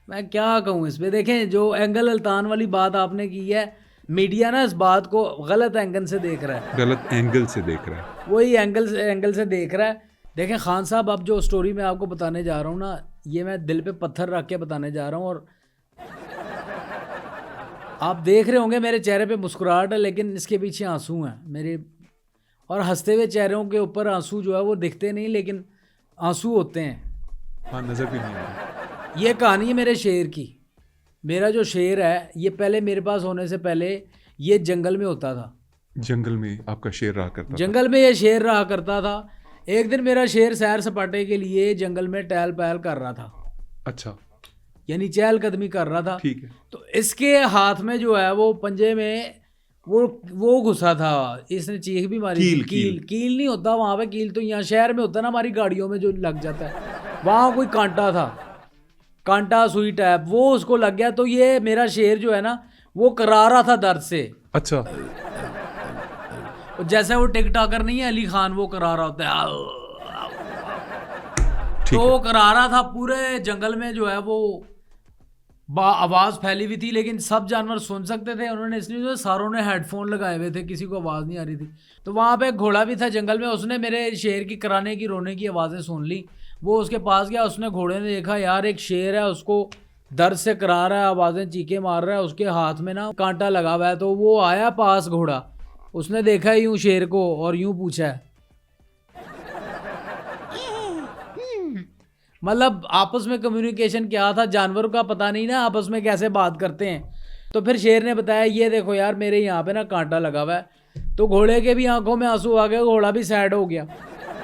मैं क्या कहूँ इस पर। देखें, जो एंगल अल्तान वाली बात आपने की है, मीडिया ना इस बात को गलत एंगल से देख रहा है। गलत एंगल से देख रहा है? वही एंगल से देख रहा है। देखें खान साहब, अब जो स्टोरी मैं आपको बताने जा रहा हूँ ना, ये मैं दिल पे पत्थर रख के बताने जा रहा हूँ, और आप देख रहे होंगे मेरे चेहरे पे मुस्कुराहट है, लेकिन इसके पीछे आंसू हैं मेरे। और हंसते हुए चेहरों के ऊपर आंसू जो है वो दिखते नहीं, लेकिन आंसू होते हैं। हाँ, नज़र भी नहीं आ रहा। ये कहानी है मेरे शेर की। मेरा जो शेर है, ये पहले मेरे पास होने से पहले ये जंगल में होता था। जंगल में आपका शेर रहा करता था? जंगल में ये शेर रहा करता था। एक दिन मेरा शेर सैर सपाटे के लिए जंगल में टहल पहल कर रहा था। अच्छा, यानी चहलकदमी कर रहा था। ठीक है। तो इसके हाथ में जो है वो पंजे में वो घुसा था। इसने चीख भी मारी। कील नहीं होता वहाँ पे, कील तो यहाँ शहर में होता है ना, हमारी गाड़ियों में जो लग जाता है। वहाँ कोई कांटा था, कांटा सुई टाइप, वो उसको लग गया। तो ये मेरा शेर जो है ना, वो करा रहा था दर्द से। अच्छा, जैसे वो टिक टाकर नहीं है अली खान, वो करा रहा होता है। तो वो करा रहा था। पूरे जंगल में जो है वो आवाज़ फैली हुई थी, लेकिन सब जानवर सुन सकते थे। उन्होंने इसलिए जो सारों ने हेडफोन लगाए हुए थे, किसी को आवाज़ नहीं आ रही थी। तो वहाँ पे एक घोड़ा भी था जंगल में, उसने मेरे शेर की कराने की रोने की आवाज़ें सुन ली। वो उसके पास गया, उसने घोड़े ने देखा यार एक शेर है, उसको दर्द से करा रहा है, आवाज़ें चीखे मार रहा है, उसके हाथ में ना कांटा लगा हुआ है। तो वो आया पास घोड़ा, उसने देखा यूं शेर को और यूं पूछा है, मतलब आपस में कम्युनिकेशन क्या था, जानवरों का पता नहीं ना आपस में कैसे बात करते हैं। तो फिर शेर ने बताया, ये देखो यार मेरे यहाँ पे ना कांटा लगा हुआ है। तो घोड़े के भी आंखों में आंसू आ गए, घोड़ा भी सैड हो गया।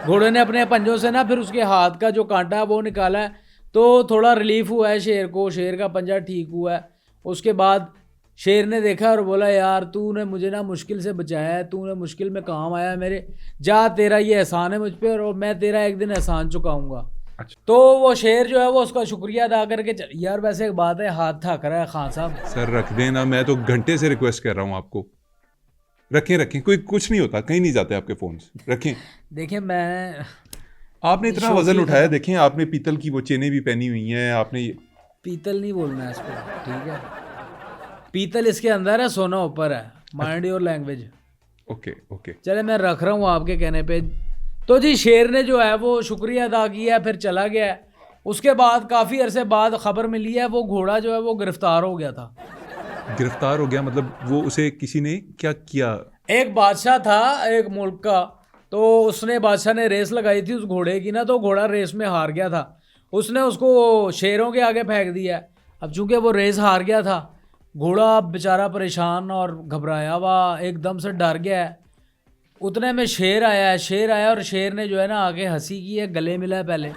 घोड़े ने अपने पंजों से ना फिर उसके हाथ का जो कांटा है वो निकाला है। तो थोड़ा रिलीफ हुआ है शेर को, शेर का पंजा ठीक हुआ है। उसके बाद शेर ने देखा और बोला, यार तूने मुझे ना मुश्किल से बचाया है, तूने मुश्किल में काम आया मेरे, जा तेरा ये एहसान है मुझ पर और मैं तेरा एक दिन एहसान चुकाऊंगा। अच्छा। तो वो शेर जो है वो उसका शुक्रिया अदा करके यार वैसे एक बात है, हाथ थक रहा है खान साहब। सर रख देना, मैं तो घंटे से रिक्वेस्ट कर रहा हूँ आपको। रखें रखें, कोई कुछ नहीं होता, कहीं नहीं जाते आपके फोन, रखें। देखिए मैं, आपने इतना वजन उठाया, देखें आपने पीतल की वो चेनें भी पहनी हुई हैं आपने। पीतल नहीं बोलना है इसको, ठीक है? पीतल इसके अंदर है, सोना ऊपर है। Mind your language. Okay okay. चले मैं रख रहा हूँ आपके कहने पे। तो जी शेर ने जो है वो शुक्रिया अदा किया, फिर चला गया है। उसके बाद काफ़ी अरसे बाद खबर मिली है वो घोड़ा जो है वो गिरफ्तार हो गया था। गिरफ्तार हो गया मतलब वो उसे किसी ने क्या किया? एक बादशाह था एक मुल्क का, तो उसने बादशाह ने रेस लगाई थी उस घोड़े की ना, तो घोड़ा रेस में हार गया था। उसने उसको शेरों के आगे फेंक दिया। अब चूंकि वो रेस हार गया था, घोड़ा बेचारा परेशान और घबराया हुआ एकदम से डर गया है। उतने में शेर आया है, शेर आया और शेर ने जो है ना आगे हंसी की है, गले मिला है पहले,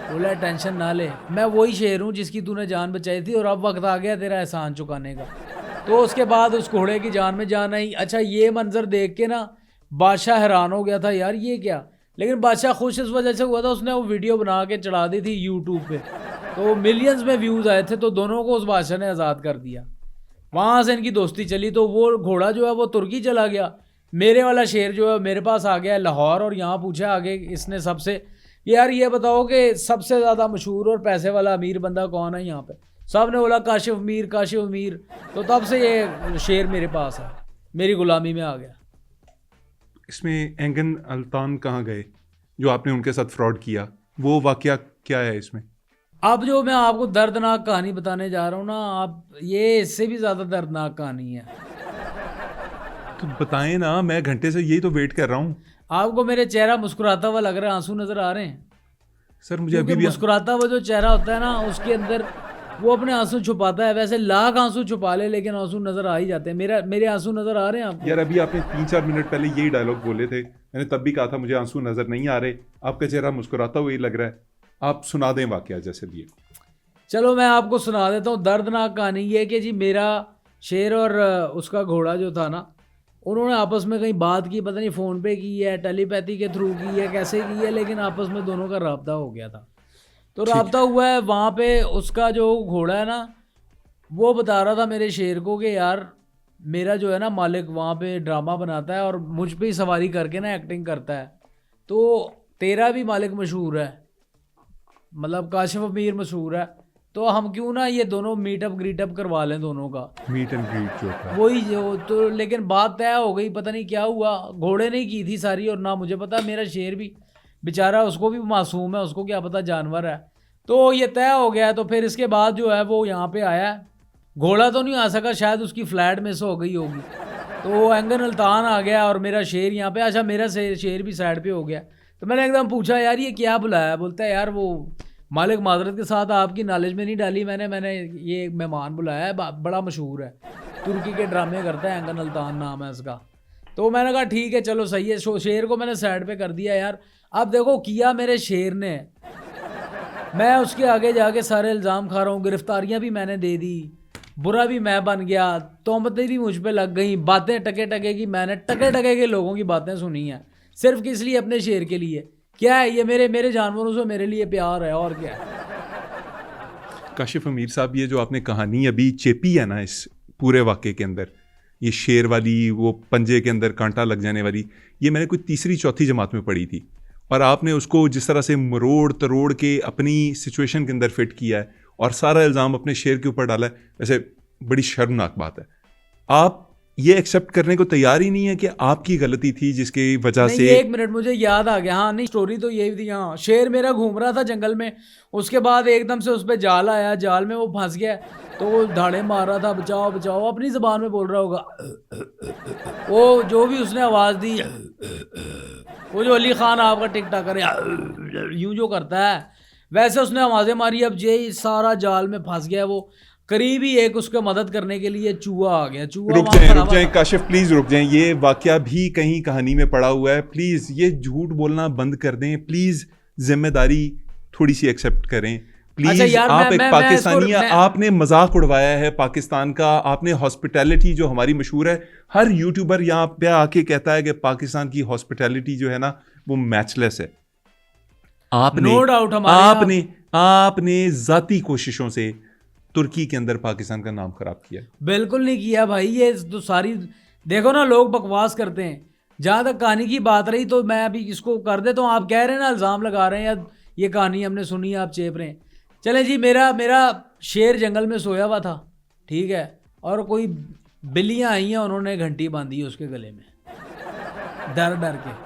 बोला टेंशन ना ले, मैं वही शेर हूँ जिसकी तूने जान बचाई थी और अब वक्त आ गया तेरा एहसान चुकाने का। तो उसके बाद उस घोड़े की जान में जान आई। अच्छा ये मंजर देख के ना बादशाह हैरान हो गया था, यार ये क्या। लेकिन बादशाह खुश इस वजह से हुआ था, उसने वो वीडियो बना के चढ़ा दी थी यूट्यूब पे, तो मिलियंस में व्यूज़ आए थे। तो दोनों को उस बादशाह ने आज़ाद कर दिया। वहाँ से इनकी दोस्ती चली। तो वो घोड़ा जो है वो तुर्की चला गया। मेरे वाला शेर जो है मेरे पास आ गया लाहौर, और यहाँ पूछा आगे इसने सबसे, यार ये बताओ कि सबसे ज़्यादा मशहूर और पैसे वाला अमीर बंदा कौन है यहाँ पे। सब ने बोला काशिफ अमीर, काशिफ अमीर। तो तब से ये शेर मेरे पास है, मेरी गुलामी में आ गया। इसमें एंगन अल्तान कहाँ गए जो आपने उनके साथ फ्रॉड किया, वो वाकया क्या है इसमें? अब जो मैं आपको दर्दनाक कहानी बताने जा रहा हूँ ना, आप ये इससे भी ज़्यादा दर्दनाक कहानी है। तो बताएं ना, मैं घंटे से यही तो वेट कर रहा हूँ। आपको मेरे चेहरा मुस्कुराता हुआ लग रहा है, आंसू नज़र आ रहे हैं? सर मुझे अभी भी मुस्कुराता हुआ जो चेहरा होता है ना, उसके अंदर वो अपने आंसू छुपाता है। वैसे लाख आंसू छुपा ले लेकिन आंसू नजर आ ही जाते हैं। मेरे आंसू नजर आ रहे हैं आपको? यार अभी आपने 3-4 मिनट पहले यही डायलॉग बोले थे, मैंने तब भी कहा था मुझे आंसू नजर नहीं आ रहे, आपका चेहरा मुस्कुराता हुआ ही लग रहा है। आप सुना दें वाकया जैसे भी है। चलो मैं आपको सुना देता हूँ। दर्दनाक कहानी ये कि जी मेरा शेर और उसका घोड़ा जो था ना, उन्होंने आपस में कहीं बात की, पता नहीं फ़ोन पे की है, टेलीपैथी के थ्रू की है, कैसे की है, लेकिन आपस में दोनों का राब्ता हो गया था। तो राब्ता हुआ है, वहाँ पे उसका जो घोड़ा है ना, वो बता रहा था मेरे शेर को कि यार मेरा जो है ना मालिक वहाँ पे ड्रामा बनाता है और मुझ पे ही सवारी करके ना एक्टिंग करता है, तो तेरा भी मालिक मशहूर है, मतलब काशिफ अमीर मशहूर है, तो हम क्यों ना ये दोनों मीटअप ग्रीटअप करवा लें दोनों का। मीट एंड ग्रीट जो था वही जो, तो लेकिन बात तय हो गई, पता नहीं क्या हुआ, घोड़े ने की थी सारी और ना मुझे पता। मेरा शेर भी बेचारा, उसको भी मासूम है, उसको क्या पता जानवर है। तो ये तय हो गया। तो फिर इसके बाद जो है वो यहाँ पे आया। घोड़ा तो नहीं आ सका, शायद उसकी फ्लैट मिस हो गई होगी, तो एंगन अल्तान आ गया और मेरा शेर यहाँ पे। अच्छा मेरा शेर भी साइड पे हो गया। तो मैंने एकदम पूछा यार ये क्या बुलाया? बोलता है यार वो मालिक माजरत के साथ आपकी नॉलेज में नहीं डाली मैंने ये मेहमान बुलाया है, बड़ा मशहूर है, तुर्की के ड्रामे करता है, एंगन अल्तान नाम है उसका। तो मैंने कहा ठीक है चलो सही है। शेर को मैंने साइड पे कर दिया यार। अब देखो किया मेरे शेर ने, मैं उसके आगे जाके सारे इल्ज़ाम खा रहा हूँ, गिरफ्तारियाँ भी मैंने दे दी, बुरा भी मैं बन गया, तोहमतें भी मुझ पे लग गई, बातें टके टके की मैंने टके टके के लोगों की बातें सुनी हैं, सिर्फ किस लिए? अपने शेर के लिए। क्या है ये? मेरे जानवरों से मेरे लिए प्यार है, और क्या है। काशिफ अमीर साहब, ये जो आपने कहानी अभी चेपी है ना इस पूरे वाक़े के अंदर, ये शेर वाली, वो पंजे के अंदर कांटा लग जाने वाली, ये मैंने कोई तीसरी चौथी जमात में पढ़ी थी, और आपने उसको जिस तरह से मरोड़ तरोड़ के अपनी सिचुएशन के अंदर फिट किया है और सारा इल्ज़ाम अपने शेर के ऊपर डाला है, वैसे बड़ी शर्मनाक बात है। आप ये एक्सेप्ट करने को तैयार ही नहीं है कि आपकी गलती थी जिसकी वजह नहीं, से। एक मिनट, मुझे याद आ गया। हाँ नहीं, स्टोरी तो यही थी। हाँ, शेर मेरा घूम रहा था जंगल में, उसके बाद एकदम से उस पर जाल आया, जाल में वो फंस गया, तो वो धाड़े मार रहा था, बचाओ बचाओ, अपनी जबान में बोल रहा होगा। वो जो भी उसने आवाज़ दी, वो जो अली खान आपका टिक टाकर यूं जो करता है, वैसे उसने आवाज़ें मारी। अब ये सारा जाल में फंस गया, वो करीब ही एक उसको मदद करने के लिए चूहा आ गया। चूहा रुक जाएं काशिफ, प्लीज रुक जाएं। ये वाकया भी कहीं कहानी में पड़ा हुआ है, प्लीज ये झूठ बोलना बंद कर दें, प्लीज जिम्मेदारी थोड़ी सी एक्सेप्ट करें प्लीज। अच्छा यार, आप एक पाकिस्तानी हैं, आपने मजाक उड़वाया है पाकिस्तान का, आपने हॉस्पिटैलिटी जो हमारी मशहूर है, हर यूट्यूबर यहाँ पे आके कहता है कि पाकिस्तान की हॉस्पिटैलिटी जो है ना वो मैचलेस है। आपने नो डाउट आपने जाती कोशिशों से तुर्की के अंदर पाकिस्तान का नाम खराब किया। बिल्कुल नहीं किया भाई, ये तो सारी देखो ना, लोग बकवास करते हैं। जहाँ तक कहानी की बात रही तो मैं अभी इसको कर देता हूँ। आप कह रहे हैं ना, इल्ज़ाम लगा रहे हैं या ये कहानी हमने सुनी, आप चेप रहे हैं। चलें जी, मेरा शेर जंगल में सोया हुआ था, ठीक है, और कोई बिल्लियाँ आई हैं, उन्होंने घंटी बांधी है उसके गले में, डर डर के।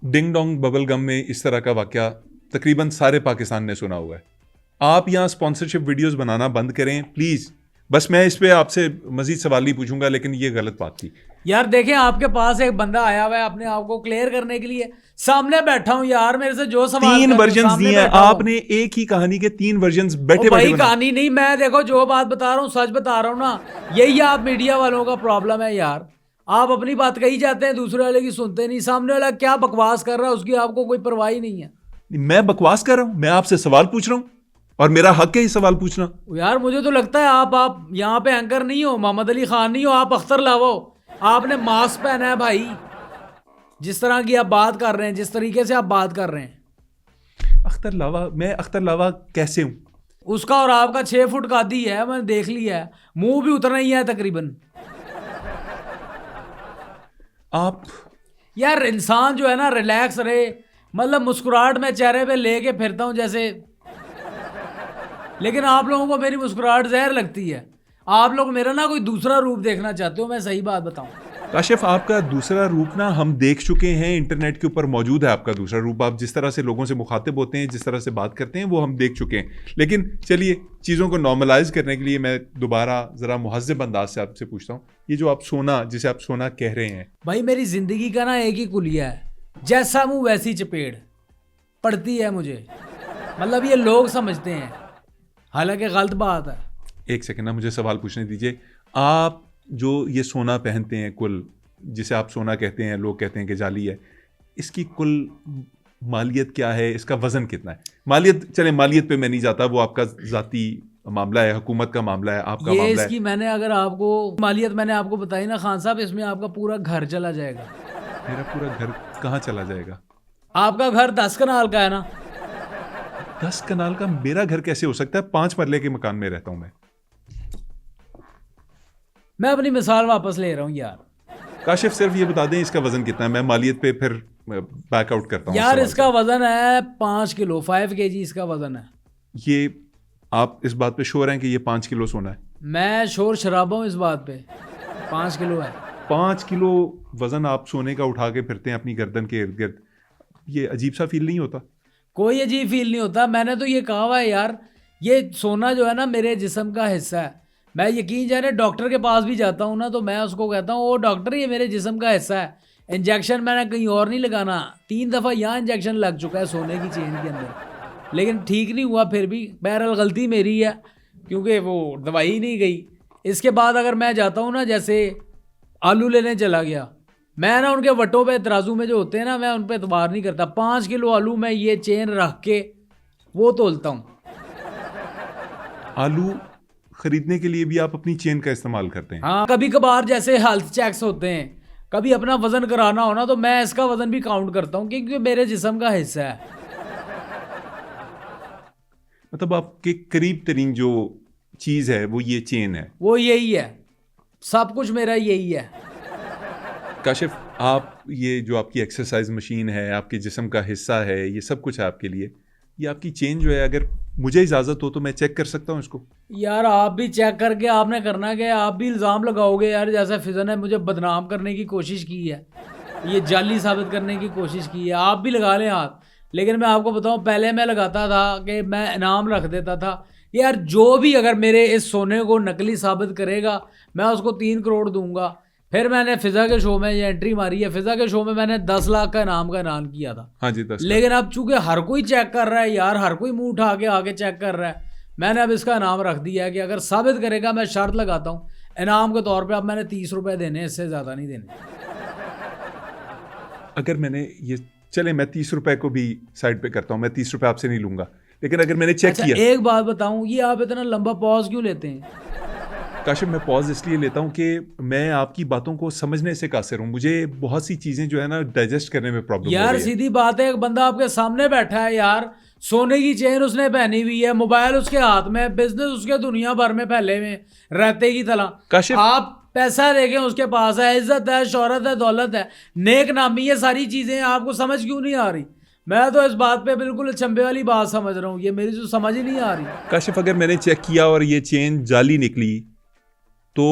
डिंग डोंग बबल गम में इस तरह का वाकया तकरीबन सारे पाकिस्तान ने सुना हुआ है। आप यहाँ स्पॉन्सरशिप वीडियोस बनाना बंद करें प्लीज़। बस मैं इस पे आपसे मजीद सवाल नहीं पूछूंगा, लेकिन ये गलत बात थी यार। देखें, आपके पास एक बंदा आया हुआ है अपने आप को क्लियर करने के लिए, सामने बैठा हूँ यार, मेरे से जो सवाल 3 वर्जन्स दिए हैं आपने, एक ही कहानी के 3 वर्जन्स बैठे भाई कहानी नहीं, मैं देखो जो बात बता रहा हूँ सच बता रहा हूँ ना। यही आप मीडिया वालों का प्रॉब्लम है यार, आप अपनी बात कही जाते हैं, दूसरे वाले की सुनते नहीं। सामने वाला क्या बकवास कर रहा है उसकी आपको कोई परवाह ही नहीं है। मैं बकवास कर रहा हूँ? मैं आपसे सवाल पूछ रहा हूँ और मेरा हक है ये सवाल पूछना। यार मुझे तो लगता है आप यहाँ पे एंकर नहीं हो, मोहम्मद अली खान नहीं हो, आप अख्तर लावा हो। आपने मास्क पहना है भाई, जिस तरह की आप बात कर रहे हैं, जिस तरीके से आप बात कर रहे हैं। अख्तर लावा? मैं अख्तर लावा कैसे हूं? उसका और आपका 6 फुट कादी है, मैंने देख लिया है, मुंह भी उतना ही है तकरीबन। आप यार इंसान जो है ना रिलैक्स रहे, मतलब मुस्कुराहट मैं चेहरे पे लेके फिरता हूँ जैसे, लेकिन आप लोगों को मेरी मुस्कुराहट जहर लगती है। आप लोग मेरा ना कोई दूसरा रूप देखना चाहते हो, मैं सही बात बताऊं। काशिफ, आपका दूसरा रूप ना हम देख चुके हैं, इंटरनेट के ऊपर मौजूद है आपका दूसरा रूप। आप जिस तरह से लोगों से मुखातिब होते हैं, जिस तरह से बात करते हैं, वो हम देख चुके हैं। लेकिन चलिए, चीज़ों को नॉर्मलाइज करने के लिए मैं दोबारा ज़रा मुहज़्ज़ब अंदाज से आपसे पूछता हूँ, ये जो आप सोना, जिसे आप सोना कह रहे हैं, भाई मेरी ज़िंदगी का ना एक ही कुलिया है, जैसा मुँह वैसी चपेड़ पड़ती है मुझे, मतलब ये लोग समझते हैं, हालांकि गलत बात है। एक सेकंड ना, मुझे सवाल पूछने दीजिए। आप जो ये सोना पहनते हैं, कुल जिसे आप सोना कहते हैं, लोग कहते हैं कि जाली है, इसकी कुल मालियत क्या है? इसका वजन कितना है? मालियत, चले मालियत पे मैं नहीं जाता, वो आपका जाती मामला है, हुकूमत का मामला है, आपका ये मामला इसकी है। मैंने अगर आपको मालियत मैंने आपको बताई ना खान साहब, इसमें आपका पूरा घर चला जाएगा। मेरा पूरा घर कहाँ चला जाएगा? आपका घर 10 कनाल का है ना। 10 कनाल का मेरा घर कैसे हो सकता है? 5 मरले के मकान में रहता हूं मैं अपनी मिसाल वापस ले रहा हूँ यार। काशिफ, सिर्फ ये बता दें इसका वजन कितना है, मैं मालियत पे फिर बैकआउट करता हूँ यार इसका वजन है 5 किलो, 5 kg इसका वजन है। ये आप इस बात पे श्योर हैं कि ये 5 किलो सोना है? मैं शोर शराबा हूँ इस बात पे, 5 किलो है। 5 किलो वजन आप सोने का उठा के फिरते हैं अपनी गर्दन के इर्द गिर्द, ये अजीब सा फील नहीं होता? कोई अजीब फील नहीं होता। मैंने तो ये कहा हुआ है यार, ये सोना जो है ना मेरे जिस्म का हिस्सा है। मैं यकीन जाने डॉक्टर के पास भी जाता हूँ ना, तो मैं उसको कहता हूँ, ओ डॉक्टर ये मेरे जिस्म का हिस्सा है, इंजेक्शन मैंने कहीं और नहीं लगाना। 3 दफ़ा यहाँ इंजेक्शन लग चुका है सोने की चेन के अंदर, लेकिन ठीक नहीं हुआ। फिर भी बहरहाल गलती मेरी है, क्योंकि वो दवाई ही नहीं गई। इसके बाद अगर मैं जाता हूँ ना, जैसे आलू लेने चला गया मैं ना, उनके वटों पे तराजू में जो होते हैं ना, मैं उन पर एतबार नहीं करता। 5 किलो आलू मैं ये चेन रख के वो तोलता हूँ। आलू खरीदने के लिए भी आप अपनी चेन का इस्तेमाल करते हैं? हाँ, कभी कभार जैसे हेल्थ चेक्स होते हैं, कभी अपना वजन कराना हो ना, तो मैं इसका वजन भी काउंट करता हूँ, क्योंकि मेरे जिस्म का हिस्सा है। मतलब आपके करीब तरीन जो चीज़ है वो ये चेन है? वो यही है, सब कुछ मेरा यही है। काशिफ, आप ये जो आपकी एक्सरसाइज मशीन है, आपके जिस्म का हिस्सा है, ये सब कुछ है आपके लिए, ये आपकी चेन जो है, अगर मुझे इजाज़त हो तो मैं चेक कर सकता हूँ इसको? यार आप भी चेक करके आपने करना क्या है, आप भी इल्ज़ाम लगाओगे यार, जैसे फिज़ा ने मुझे बदनाम करने की कोशिश की है, ये जाली साबित करने की कोशिश की है, आप भी लगा लें हाथ। लेकिन मैं आपको बताऊं, पहले मैं लगाता था कि मैं इनाम रख देता था यार, जो भी अगर मेरे इस सोने को नकली साबित करेगा मैं उसको 3 करोड़ दूंगा। फिर मैंने फिज़ा के शो में ये एंट्री मारी है, फिज़ा के शो में मैंने 10 लाख का इनाम का ऐलान किया था। हाँ जी, 10 लेकिन अब चूंकि हर कोई चेक कर रहा है यार, हर कोई मुंह उठा के आगे चेक कर रहा है, मैंने अब इसका इनाम रख दिया है कि अगर साबित करेगा, मैं शर्त लगाता हूँ इनाम के तौर पे अब मैंने 30 रुपए देने, इससे ज़्यादा नहीं देने। अगर मैंने ये, चले मैं 30 रुपए को भी साइड पे करता हूँ, मैं 30 रुपए आपसे नहीं लूंगा, लेकिन अगर मैंने चेक अच्छा, किया। एक बात बताऊं, ये आप इतना लंबा पॉज क्यों लेते हैं? काशिफ, मैं पॉज इसलिए लेता हूँ कि मैं आपकी बातों को समझने से कासिर हूँ, मुझे बहुत सी चीज़ें जो है ना डाइजेस्ट करने में प्रॉब्लम हो यार रही है। सीधी बात है, एक बंदा आपके सामने बैठा है यार, सोने की चेन उसने पहनी हुई है, मोबाइल उसके हाथ में, बिजनेस उसके दुनिया भर में फैले हुए रहते की तरह। काशिफ, आप पैसा देखें उसके पास है, इज्जत है, शोहरत है, दौलत है, नेक नामी, ये सारी चीजें आपको समझ क्यों नहीं आ रही? मैं तो इस बात पे बिल्कुल चंबे वाली बात समझ रहा हूँ, ये मेरी तो समझ ही नहीं आ रही। काशिफ, अगर मैंने चेक किया और ये चेन जाली निकली तो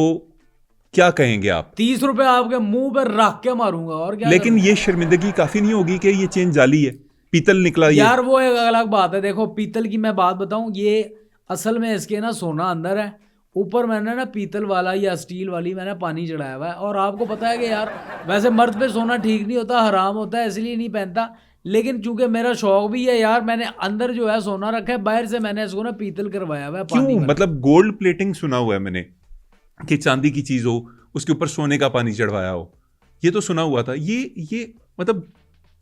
क्या कहेंगे आप? 30 रुपए आपके मुंह पे रख के मारूंगा, और क्या लेकिन करूंगा? ये शर्मिंदगी काफी नहीं होगी कि ये चेन जाली है, पीतल निकला ये? यार वो एक अलग बात है। देखो पीतल की मैं बात बताऊं, ये असल में इसके ना सोना अंदर है, ऊपर मैंने ना पीतल वाला या स्टील वाली मैंने पानी चढ़ाया हुआ है। और आपको पता है कि यार वैसे मर्द पे सोना ठीक नहीं होता, हराम होता है, इसलिए नहीं पहनता। लेकिन चूंकि मेरा शौक भी है यार, मैंने अंदर जो है सोना रखा है, बाहर से मैंने इसको ना पीतल करवाया हुआ है पानी क्यों? वाला। मतलब गोल्ड प्लेटिंग सुना हुआ है मैंने कि चांदी की चीज हो उसके ऊपर सोने का पानी चढ़वाया हो, ये तो सुना हुआ था। ये मतलब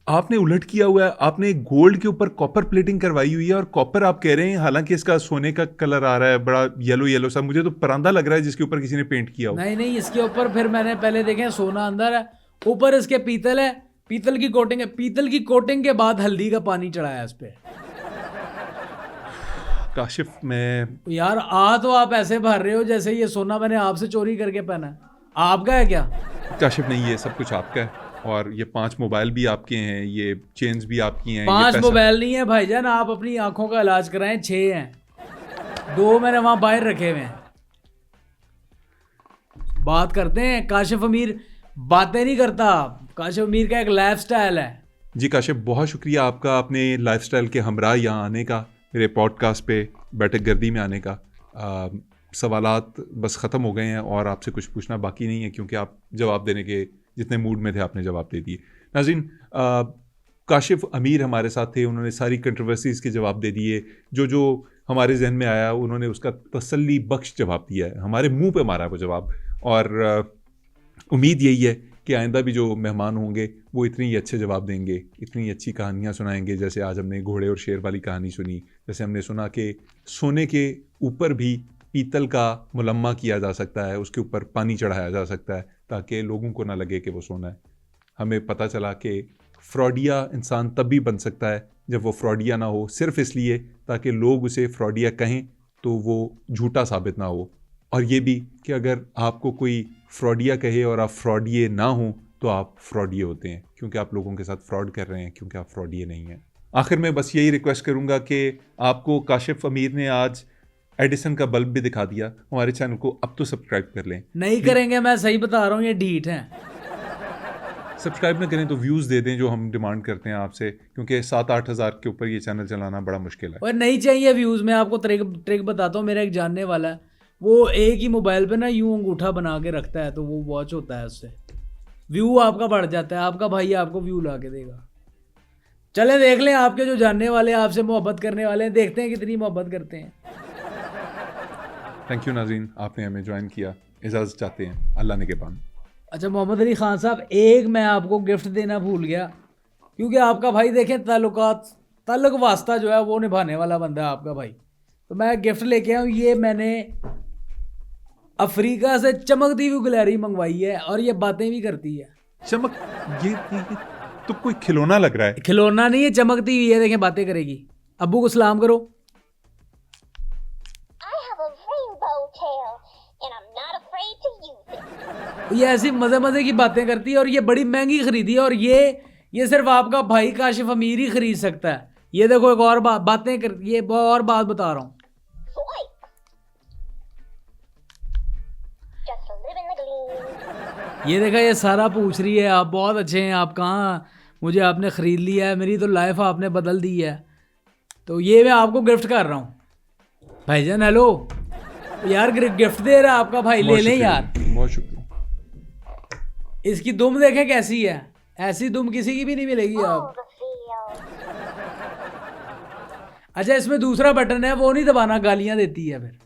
आपने उलट किया हुआ है, आपने गोल्ड के ऊपर कॉपर प्लेटिंग करवाई हुई है। और कॉपर आप कह रहे हैं, हालांकि इसका सोने का कलर आ रहा है बड़ा येलो येलो सा, मुझे तो परांदा लग रहा है जिसके ऊपर किसी ने पेंट किया हो। नहीं नहीं, इसके ऊपर फिर मैंने पहले देखे सोना अंदर है, ऊपर इसके पीतल है, पीतल की कोटिंग है, पीतल की कोटिंग के बाद हल्दी का पानी चढ़ाया इस पे। काशिफ, मैं यार तो आप ऐसे भर रहे हो जैसे ये सोना मैंने आपसे चोरी करके पहना है। आपका है क्या? काशिफ नहीं, ये सब कुछ आपका है, और ये 5 मोबाइल भी आपके हैं, ये चेन्स भी आपकी हैं। 5 मोबाइल नहीं है भाईजान, आप अपनी आंखों का इलाज कराएं, 6 हैं, 2 मैंने वहां बाहर रखे हुए हैं। बात करते हैं, काशिफ अमीर बातें नहीं करता, काशिफ अमीर का एक लाइफस्टाइल है। जी काशिफ, बहुत शुक्रिया आपका अपने लाइफस्टाइल के हमरा यहाँ आने का, मेरे पॉडकास्ट पे बैठक गर्दी में आने का। सवालात बस ख़त्म हो गए हैं और आपसे कुछ पूछना बाकी नहीं है, क्योंकि आप जवाब देने के जितने मूड में थे आपने जवाब दे दिए। नाज़रीन, काशिफ अमीर हमारे साथ थे, उन्होंने सारी कंट्रोवर्सीज़ के जवाब दे दिए, जो हमारे जहन में आया उन्होंने उसका तसल्ली बख्श जवाब दिया है, हमारे मुंह पे मारा है वो जवाब। और उम्मीद यही है कि आइंदा भी जो मेहमान होंगे वो इतनी ही अच्छे जवाब देंगे, इतनी अच्छी कहानियाँ सुनाएंगे। जैसे आज हमने घोड़े और शेर वाली कहानी सुनी, जैसे हमने सुना कि सोने के ऊपर भी पीतल का मुलम्मा किया जा सकता है, उसके ऊपर पानी चढ़ाया जा सकता है ताकि लोगों को ना लगे कि वो सोना है। हमें पता चला कि फ्रॉडिया इंसान तब भी बन सकता है जब वो फ्रॉडिया ना हो, सिर्फ इसलिए ताकि लोग उसे फ्रॉडिया कहें तो वो झूठा साबित ना हो। और ये भी कि अगर आपको कोई फ्रॉडिया कहे और आप फ्रॉडिये ना हो तो आप फ्रॉडिये होते हैं, क्योंकि आप लोगों के साथ फ्रॉड कर रहे हैं, क्योंकि आप फ्रॉडिये नहीं हैं। आखिर में बस यही रिक्वेस्ट करूंगा कि आपको काशिफ अमीर ने आज एडिसन का बल्ब भी दिखा दिया, हमारे चैनल को अब तो सब्सक्राइब कर लें। नहीं करेंगे, मैं सही बता रहा हूँ, ये ढीठ हैं। सब्सक्राइब ना करें तो व्यूज़ दे दें जो हम डिमांड करते हैं आपसे, क्योंकि 7-8 हज़ार के ऊपर ये चैनल चलाना बड़ा मुश्किल है। और नहीं चाहिए व्यूज़, मैं आपको ट्रिक बताता हूँ। मेरा एक जानने वाला है, वो एक ही मोबाइल पे ना यूं अंगूठा बना के रखता है, तो वो वॉच होता है, उससे व्यू आपका बढ़ जाता है। आपका भाई आपको व्यू ला के देगा। चले देख लें, आपके जो जानने वाले आपसे मोहब्बत करने वाले हैं, देखते हैं कितनी मोहब्बत करते हैं। थैंक यू नाज़रीन, आपने हमें ज्वाइन किया, इजाज़त चाहते हैं अल्लाह ने के बाद। अच्छा मोहम्मद अली खान साहब, एक मैं आपको गिफ्ट देना भूल गया, क्योंकि आपका भाई देखें ताल्लुक वास्ता जो है वो निभाने वाला बंदा है आपका भाई। तो मैं गिफ्ट लेके आया हूँ, ये मैंने अफ्रीका से चमकती हुई गिलहरी मंगवाई है, और ये बातें भी करती है। चमक, ये तो कोई खिलौना लग रहा है। खिलौना नहीं है, चमकती हुई है, देखें बातें करेगी। अब्बू को सलाम करो। ये ऐसी मजे मजे की बातें करती है, और ये बड़ी महंगी खरीदी है, और ये सिर्फ आपका भाई काशिफ अमीर ही खरीद सकता है। ये देखो एक और बातें कर, ये और बात बता रहा हूँ। ये देखा, ये सारा पूछ रही है आप बहुत अच्छे हैं, आप कहाँ, मुझे आपने ख़रीद लिया है, मेरी तो लाइफ आपने बदल दी है। तो ये मैं आपको गिफ्ट कर रहा हूँ भाईजान। हेलो यार, गिफ्ट दे रहा है आपका भाई, ले लें यार। बहुत शुक्रिया। इसकी दुम देखें कैसी है, ऐसी दुम किसी की भी नहीं मिलेगी आप। अच्छा, इसमें दूसरा बटन है, वो नहीं दबाना, गालियाँ देती है फिर।